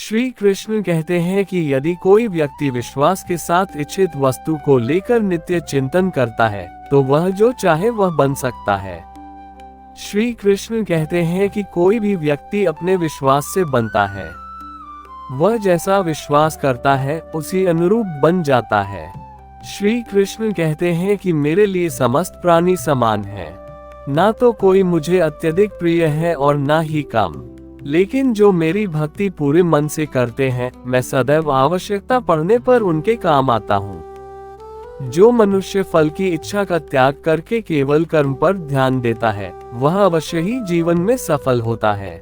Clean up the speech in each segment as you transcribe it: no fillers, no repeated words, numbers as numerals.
श्री कृष्ण कहते हैं कि यदि कोई व्यक्ति विश्वास के साथ इच्छित वस्तु को लेकर नित्य चिंतन करता है तो वह जो चाहे वह बन सकता है। श्री कृष्ण कहते हैं कि कोई भी व्यक्ति अपने विश्वास से बनता है। वह जैसा विश्वास करता है उसी अनुरूप बन जाता है। श्री कृष्ण कहते हैं कि मेरे लिए समस्त प्राणी समान है, ना तो कोई मुझे अत्यधिक प्रिय है और ना ही कम, लेकिन जो मेरी भक्ति पूरे मन से करते हैं मैं सदैव आवश्यकता पड़ने पर उनके काम आता हूँ। जो मनुष्य फल की इच्छा का त्याग करके केवल कर्म पर ध्यान देता है वह अवश्य ही जीवन में सफल होता है।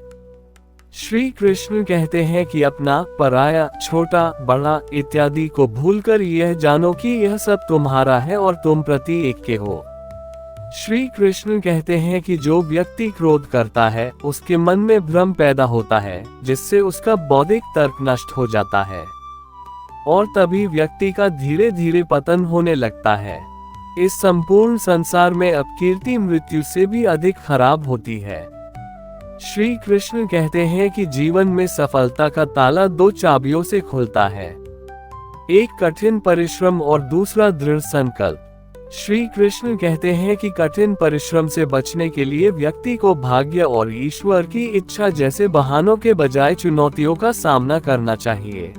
श्री कृष्ण कहते हैं कि अपना, पराया, छोटा, बड़ा इत्यादि को भूलकर यह जानो कि यह सब तुम्हारा है और तुम प्रति एक के हो। श्री कृष्ण कहते हैं कि जो व्यक्ति क्रोध करता है उसके मन में भ्रम पैदा होता है जिससे उसका बौद्धिक तर्क नष्ट हो जाता है और तभी व्यक्ति का धीरे धीरे पतन होने लगता है। इस संपूर्ण संसार में अपकीर्ति मृत्यु से भी अधिक खराब होती है। श्री कृष्ण कहते हैं कि जीवन में सफलता का ताला दो चाबियों से खुलता है, एक कठिन परिश्रम और दूसरा दृढ़ संकल्प। श्री कृष्ण कहते हैं कि कठिन परिश्रम से बचने के लिए व्यक्ति को भाग्य और ईश्वर की इच्छा जैसे बहानों के बजाय चुनौतियों का सामना करना चाहिए।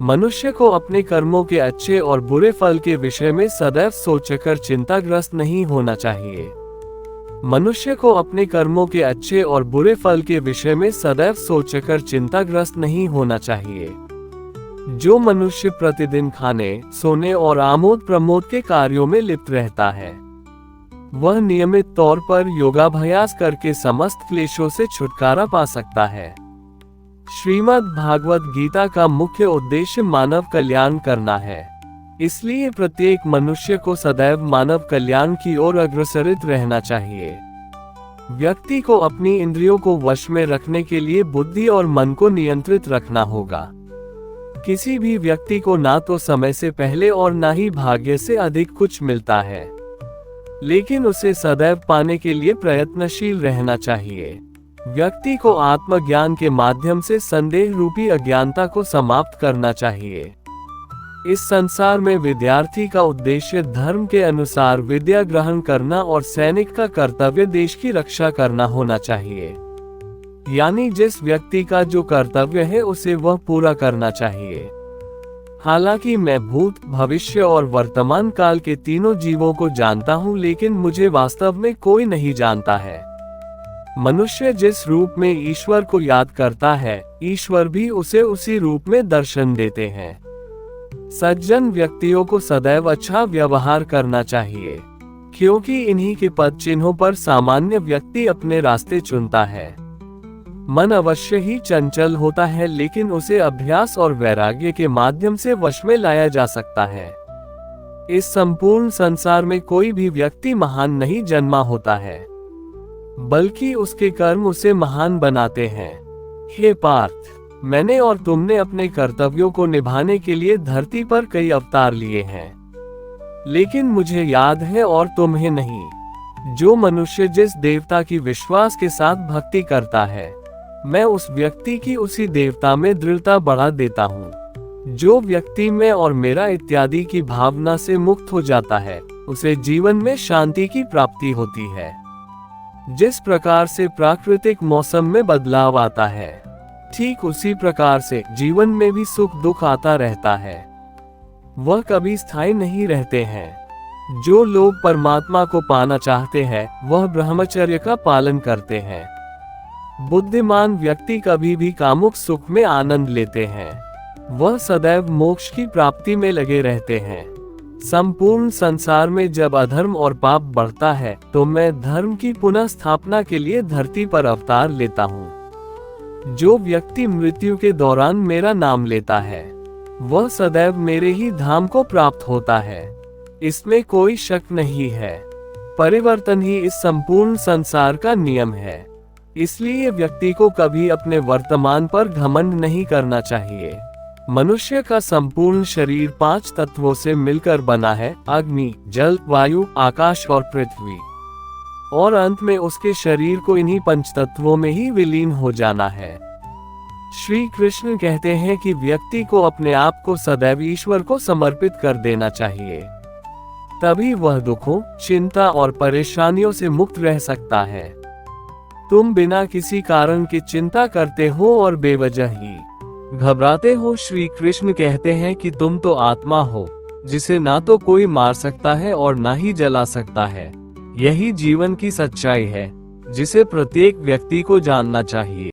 मनुष्य को अपने कर्मों के अच्छे और बुरे फल के विषय में सदैव सोचकर चिंताग्रस्त नहीं होना चाहिए। मनुष्य को अपने कर्मों के अच्छे और बुरे फल के विषय में सदैव सोचकर चिंताग्रस्त नहीं होना चाहिए। जो मनुष्य प्रतिदिन खाने, सोने और आमोद प्रमोद के कार्यों में लिप्त रहता है वह नियमित तौर पर योगाभ्यास करके समस्त क्लेशों से छुटकारा पा सकता है। श्रीमद् भागवत गीता का मुख्य उद्देश्य मानव कल्याण करना है, इसलिए प्रत्येक मनुष्य को सदैव मानव कल्याण की ओर अग्रसरित रहना चाहिए। व्यक्ति को अपनी इंद्रियों को वश में रखने के लिए बुद्धि और मन को नियंत्रित रखना होगा। किसी भी व्यक्ति को ना तो समय से पहले और ना ही भाग्य से अधिक कुछ मिलता है, लेकिन उसे सदैव पाने के लिए प्रयत्नशील रहना चाहिए। व्यक्ति को आत्मज्ञान के माध्यम से संदेह रूपी अज्ञानता को समाप्त करना चाहिए। इस संसार में विद्यार्थी का उद्देश्य धर्म के अनुसार विद्या ग्रहण करना और सैनिक का कर्तव्य देश की रक्षा करना होना चाहिए। यानी जिस व्यक्ति का जो कर्तव्य है उसे वह पूरा करना चाहिए। हालांकि मैं भूत, भविष्य और वर्तमान काल के तीनों जीवों को जानता हूँ, लेकिन मुझे वास्तव में कोई नहीं जानता है। मनुष्य जिस रूप में ईश्वर को याद करता है ईश्वर भी उसे उसी रूप में दर्शन देते हैं। सज्जन व्यक्तियों को सदैव अच्छा व्यवहार करना चाहिए, क्योंकि इन्हीं के पद चिन्हों पर सामान्य व्यक्ति अपने रास्ते चुनता है। मन अवश्य ही चंचल होता है, लेकिन उसे अभ्यास और वैराग्य के माध्यम से वश में लाया जा सकता है। इस संपूर्ण संसार में कोई भी व्यक्ति महान नहीं जन्मा होता है, बल्कि उसके कर्म उसे महान बनाते हैं। हे पार्थ, मैंने और तुमने अपने कर्तव्यों को निभाने के लिए धरती पर कई अवतार लिए हैं, लेकिन मुझे याद है और तुम्हें नहीं। जो मनुष्य जिस देवता की विश्वास के साथ भक्ति करता है मैं उस व्यक्ति की उसी देवता में दृढ़ता बढ़ा देता हूँ। जो व्यक्ति मैं और मेरा इत्यादि की भावना से मुक्त हो जाता है उसे जीवन में शांति की प्राप्ति होती है। जिस प्रकार से प्राकृतिक मौसम में बदलाव आता है ठीक उसी प्रकार से जीवन में भी सुख दुख आता रहता है, वह कभी स्थायी नहीं रहते हैं। जो लोग परमात्मा को पाना चाहते हैं वह ब्रह्मचर्य का पालन करते हैं। बुद्धिमान व्यक्ति कभी भी कामुक सुख में आनंद लेते हैं, वह सदैव मोक्ष की प्राप्ति में लगे रहते हैं। संपूर्ण संसार में जब अधर्म और पाप बढ़ता है तो मैं धर्म की पुनः स्थापना के लिए धरती पर अवतार लेता हूँ। जो व्यक्ति मृत्यु के दौरान मेरा नाम लेता है वह सदैव मेरे ही धाम को प्राप्त होता है, इसमें कोई शक नहीं है। परिवर्तन ही इस संपूर्ण संसार का नियम है, इसलिए व्यक्ति को कभी अपने वर्तमान पर घमंड नहीं करना चाहिए। मनुष्य का संपूर्ण शरीर 5 तत्वों से मिलकर बना है, अग्नि, जल, वायु, आकाश और पृथ्वी, और अंत में उसके शरीर को इन्हीं 5 तत्वों में ही विलीन हो जाना है। श्री कृष्ण कहते हैं कि व्यक्ति को अपने आप को सदैव ईश्वर को समर्पित कर देना चाहिए, तभी वह दुखों, चिंता और परेशानियों से मुक्त रह सकता है। तुम बिना किसी कारण की चिंता करते हो और बेवजह ही घबराते हो। श्री कृष्ण कहते हैं कि तुम तो आत्मा हो, जिसे ना तो कोई मार सकता है और ना ही जला सकता है। यही जीवन की सच्चाई है, जिसे प्रत्येक व्यक्ति को जानना चाहिए।